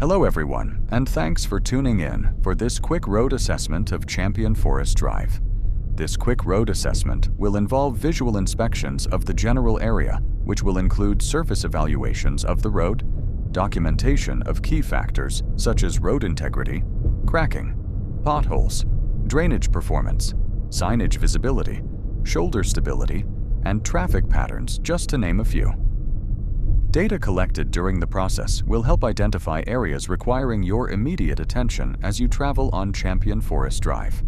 Hello everyone, and thanks for tuning in for this quick road assessment of Champion Forest Drive. This quick road assessment will involve visual inspections of the general area, which will include surface evaluations of the road, documentation of key factors such as road integrity, cracking, potholes, drainage performance, signage visibility, shoulder stability, and traffic patterns, just to name a few. Data collected during the process will help identify areas requiring your immediate attention as you travel on Champion Forest Drive.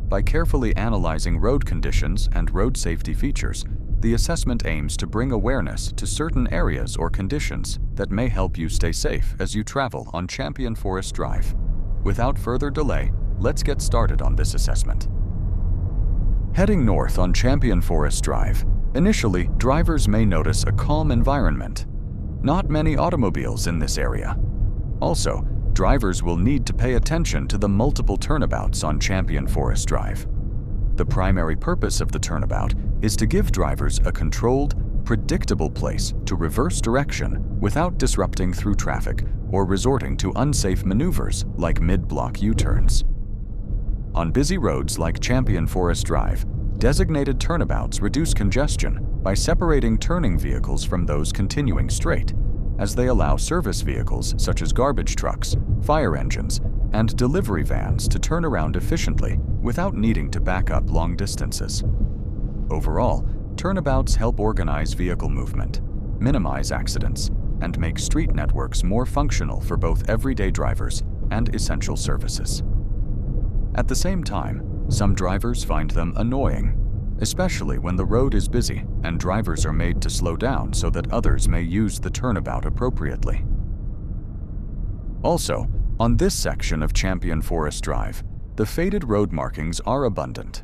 By carefully analyzing road conditions and road safety features, the assessment aims to bring awareness to certain areas or conditions that may help you stay safe as you travel on Champion Forest Drive. Without further delay, let's get started on this assessment. Heading north on Champion Forest Drive, initially, drivers may notice a calm environment. Not many automobiles in this area. Also, drivers will need to pay attention to the multiple turnabouts on Champion Forest Drive. The primary purpose of the turnabout is to give drivers a controlled, predictable place to reverse direction without disrupting through traffic or resorting to unsafe maneuvers like mid-block U-turns. On busy roads like Champion Forest Drive, designated turnabouts reduce congestion by separating turning vehicles from those continuing straight, as they allow service vehicles such as garbage trucks, fire engines, and delivery vans to turn around efficiently without needing to back up long distances. Overall, turnabouts help organize vehicle movement, minimize accidents, and make street networks more functional for both everyday drivers and essential services. At the same time, some drivers find them annoying, especially when the road is busy and drivers are made to slow down so that others may use the turnabout appropriately. Also, on this section of Champion Forest Drive, the faded road markings are abundant.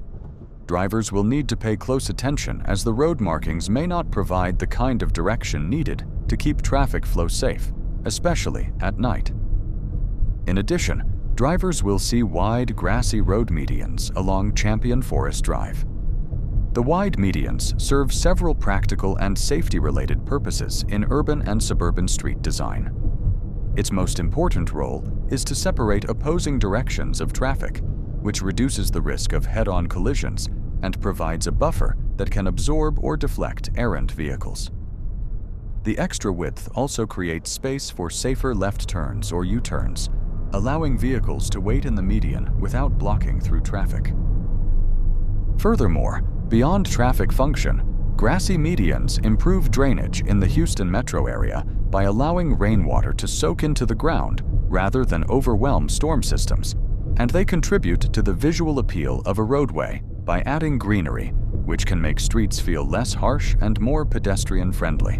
Drivers will need to pay close attention as the road markings may not provide the kind of direction needed to keep traffic flow safe, especially at night. In addition, drivers will see wide, grassy road medians along Champion Forest Drive. The wide medians serve several practical and safety-related purposes in urban and suburban street design. Its most important role is to separate opposing directions of traffic, which reduces the risk of head-on collisions and provides a buffer that can absorb or deflect errant vehicles. The extra width also creates space for safer left turns or U-turns, allowing vehicles to wait in the median without blocking through traffic. Furthermore, beyond traffic function, grassy medians improve drainage in the Houston metro area by allowing rainwater to soak into the ground rather than overwhelm storm systems, and they contribute to the visual appeal of a roadway by adding greenery, which can make streets feel less harsh and more pedestrian-friendly.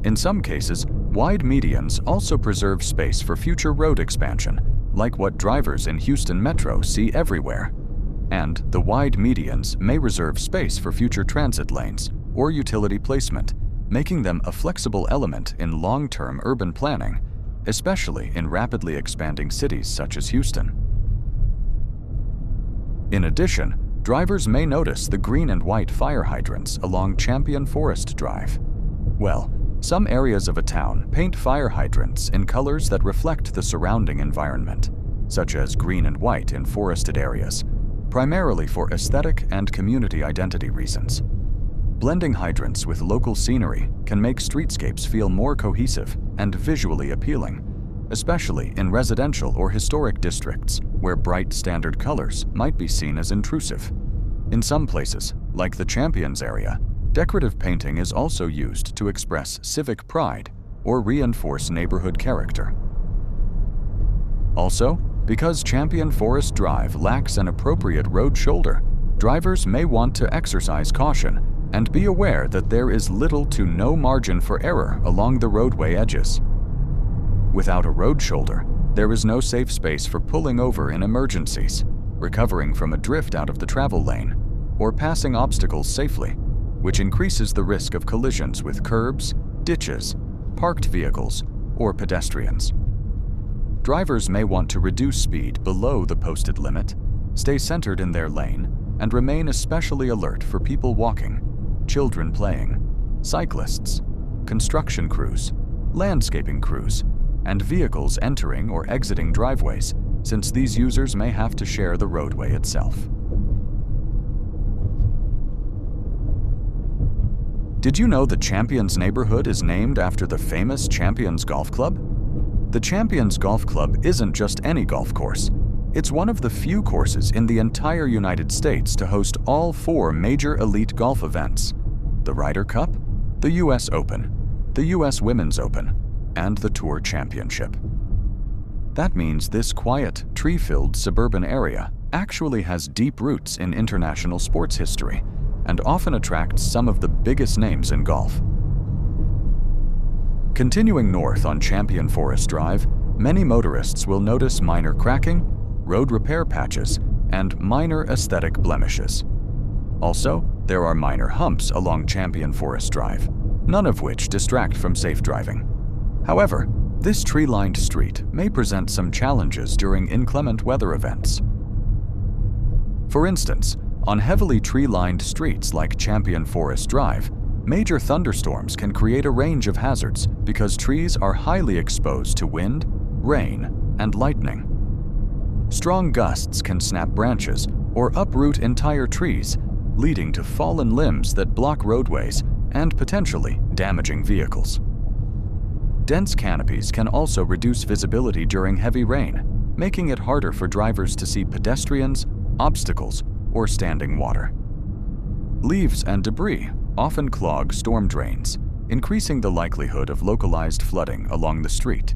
In some cases, wide medians also preserve space for future road expansion, like what drivers in Houston Metro see everywhere. And the wide medians may reserve space for future transit lanes or utility placement, making them a flexible element in long-term urban planning, especially in rapidly expanding cities such as Houston. In addition, drivers may notice the green and white fire hydrants along Champion Forest Drive. Well, some areas of a town paint fire hydrants in colors that reflect the surrounding environment, such as green and white in forested areas, primarily for aesthetic and community identity reasons. Blending hydrants with local scenery can make streetscapes feel more cohesive and visually appealing, especially in residential or historic districts where bright standard colors might be seen as intrusive. In some places, like the Champions area, decorative painting is also used to express civic pride or reinforce neighborhood character. Also, because Champion Forest Drive lacks an appropriate road shoulder, drivers may want to exercise caution and be aware that there is little to no margin for error along the roadway edges. Without a road shoulder, there is no safe space for pulling over in emergencies, recovering from a drift out of the travel lane, or passing obstacles safely, which increases the risk of collisions with curbs, ditches, parked vehicles, or pedestrians. Drivers may want to reduce speed below the posted limit, stay centered in their lane, and remain especially alert for people walking, children playing, cyclists, construction crews, landscaping crews, and vehicles entering or exiting driveways, since these users may have to share the roadway itself. Did you know the Champions neighborhood is named after the famous Champions Golf Club? The Champions Golf Club isn't just any golf course. It's one of the few courses in the entire United States to host all 4 major elite golf events: the Ryder Cup, the US Open, the US Women's Open, and the Tour Championship. That means this quiet, tree-filled suburban area actually has deep roots in international sports history and often attracts some of the biggest names in golf. Continuing north on Champion Forest Drive, many motorists will notice minor cracking, road repair patches, and minor aesthetic blemishes. Also, there are minor humps along Champion Forest Drive, none of which distract from safe driving. However, this tree-lined street may present some challenges during inclement weather events. For instance, on heavily tree-lined streets like Champion Forest Drive, major thunderstorms can create a range of hazards because trees are highly exposed to wind, rain, and lightning. Strong gusts can snap branches or uproot entire trees, leading to fallen limbs that block roadways and potentially damaging vehicles. Dense canopies can also reduce visibility during heavy rain, making it harder for drivers to see pedestrians, obstacles, or standing water. Leaves and debris often clog storm drains, increasing the likelihood of localized flooding along the street.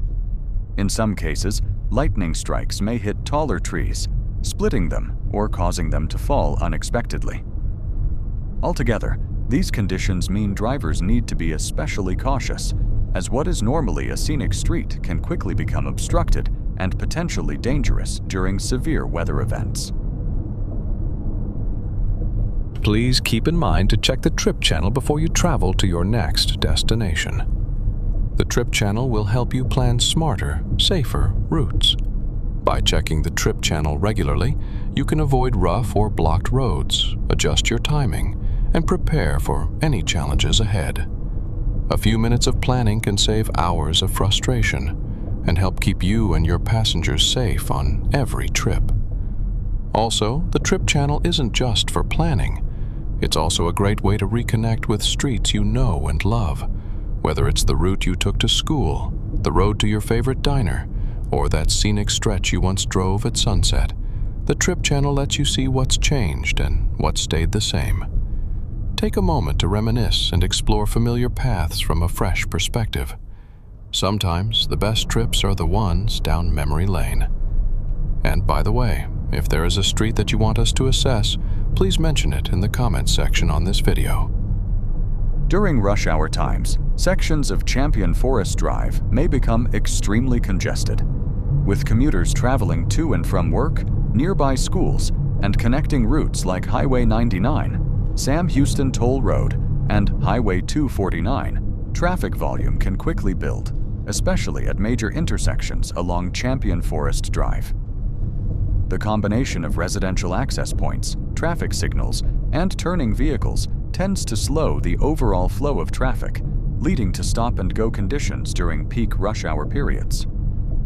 In some cases, lightning strikes may hit taller trees, splitting them or causing them to fall unexpectedly. Altogether, these conditions mean drivers need to be especially cautious, as what is normally a scenic street can quickly become obstructed and potentially dangerous during severe weather events. Please keep in mind to check the trip channel before you travel to your next destination. The trip channel will help you plan smarter, safer routes. By checking the trip channel regularly, you can avoid rough or blocked roads, adjust your timing, and prepare for any challenges ahead. A few minutes of planning can save hours of frustration and help keep you and your passengers safe on every trip. Also, the trip channel isn't just for planning. It's also a great way to reconnect with streets you know and love, whether it's the route you took to school, the road to your favorite diner, or that scenic stretch you once drove at sunset. The trip channel lets you see what's changed and what stayed the same. Take a moment to reminisce and explore familiar paths from a fresh perspective. Sometimes the best trips are the ones down memory lane. And by the way, if there is a street that you want us to assess, please mention it in the comments section on this video. During rush hour times, sections of Champion Forest Drive may become extremely congested. With commuters traveling to and from work, nearby schools, and connecting routes like Highway 99, Sam Houston Toll Road, and Highway 249, traffic volume can quickly build, especially at major intersections along Champion Forest Drive. The combination of residential access points, traffic signals, and turning vehicles tends to slow the overall flow of traffic, leading to stop-and-go conditions during peak rush hour periods.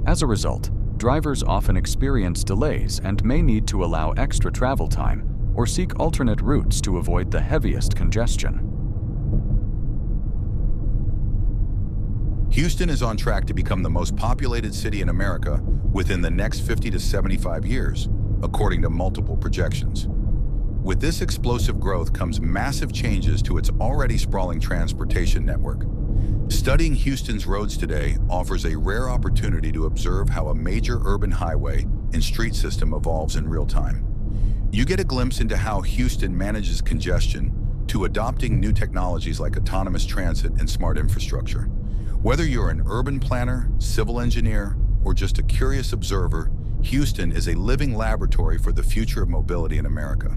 As a result, drivers often experience delays and may need to allow extra travel time or seek alternate routes to avoid the heaviest congestion. Houston is on track to become the most populated city in America within the next 50 to 75 years, according to multiple projections. With this explosive growth comes massive changes to its already sprawling transportation network. Studying Houston's roads today offers a rare opportunity to observe how a major urban highway and street system evolves in real time. You get a glimpse into how Houston manages congestion to adopting new technologies like autonomous transit and smart infrastructure. Whether you're an urban planner, civil engineer, or just a curious observer, Houston is a living laboratory for the future of mobility in America.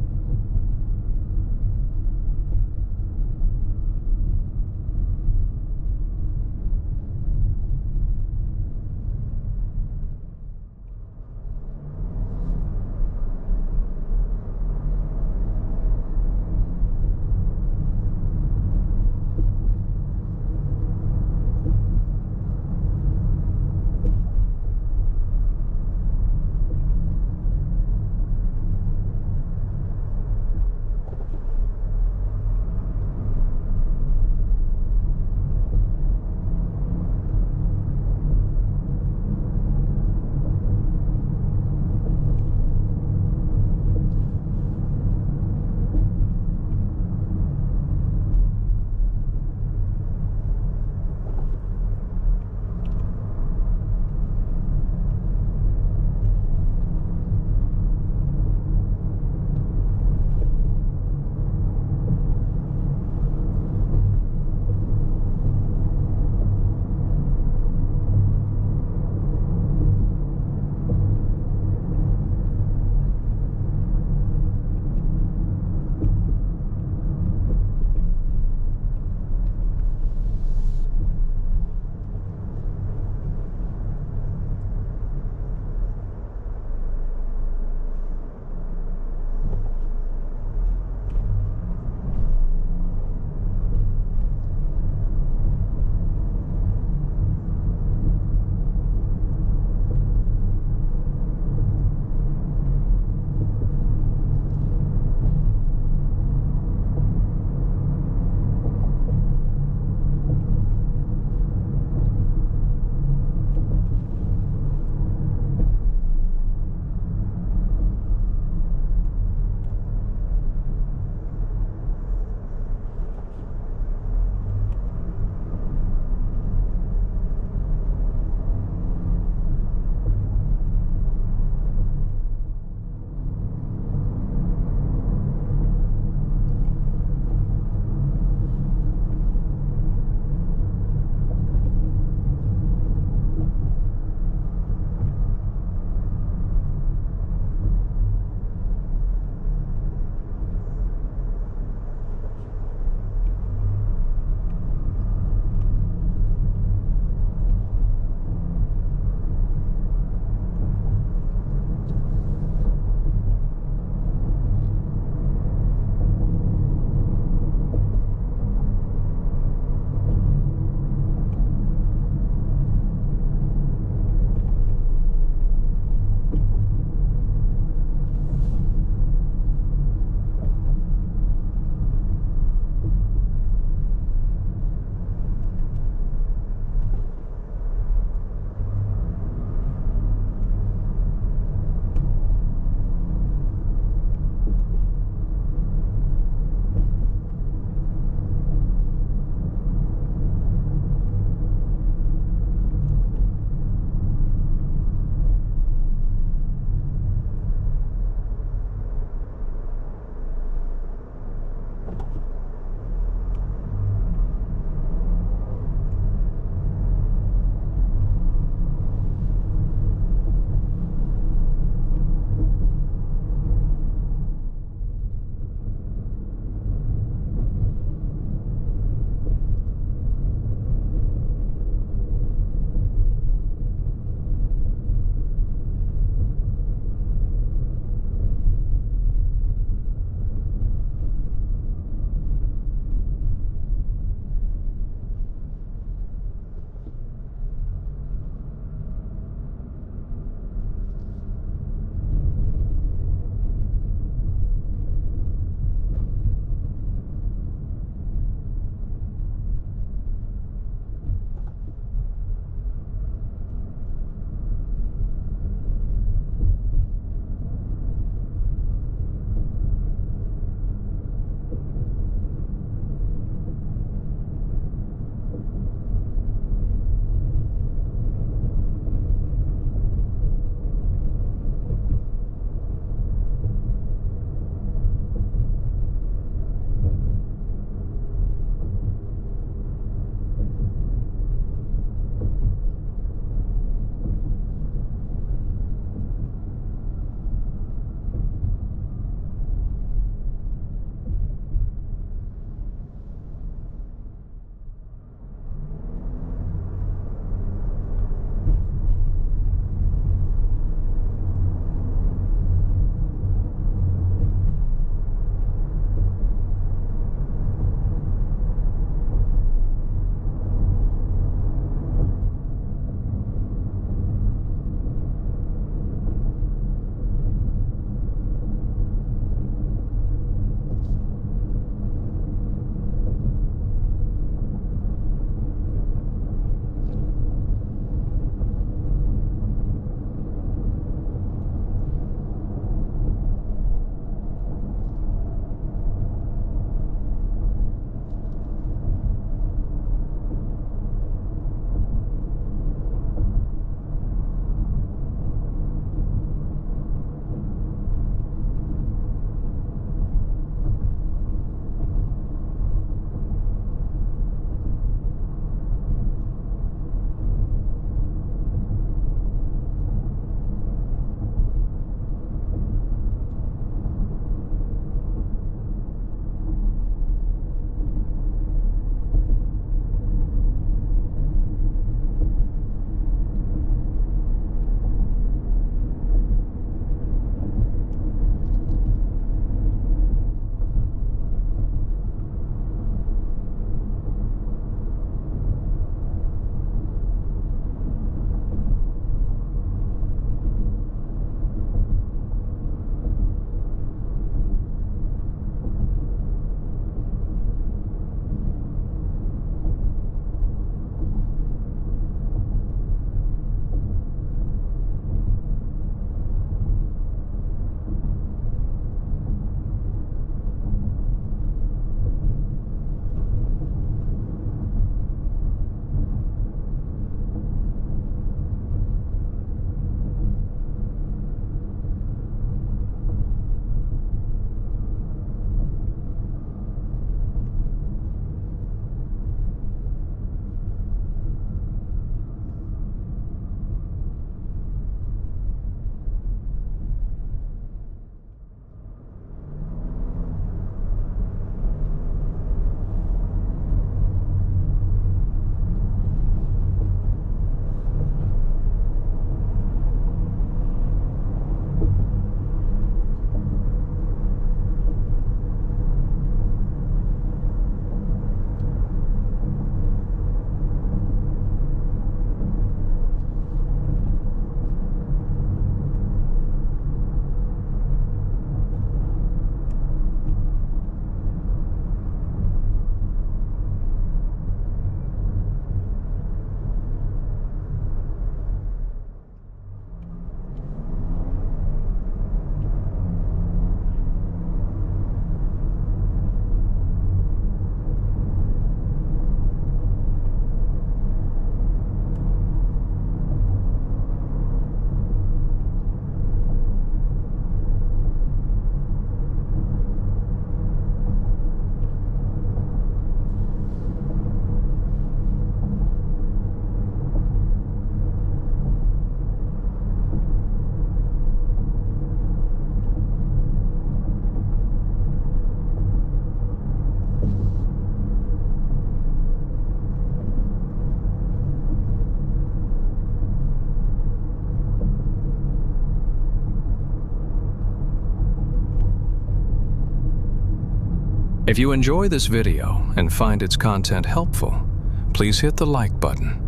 If you enjoy this video and find its content helpful, please hit the like button.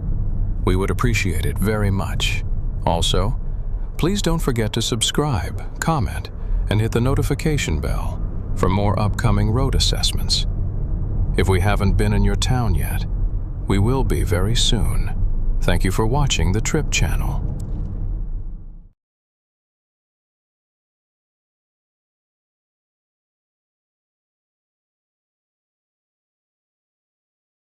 We would appreciate it very much. Also, please don't forget to subscribe, comment, and hit the notification bell for more upcoming road assessments. If we haven't been in your town yet, we will be very soon. Thank you for watching the Trip Channel.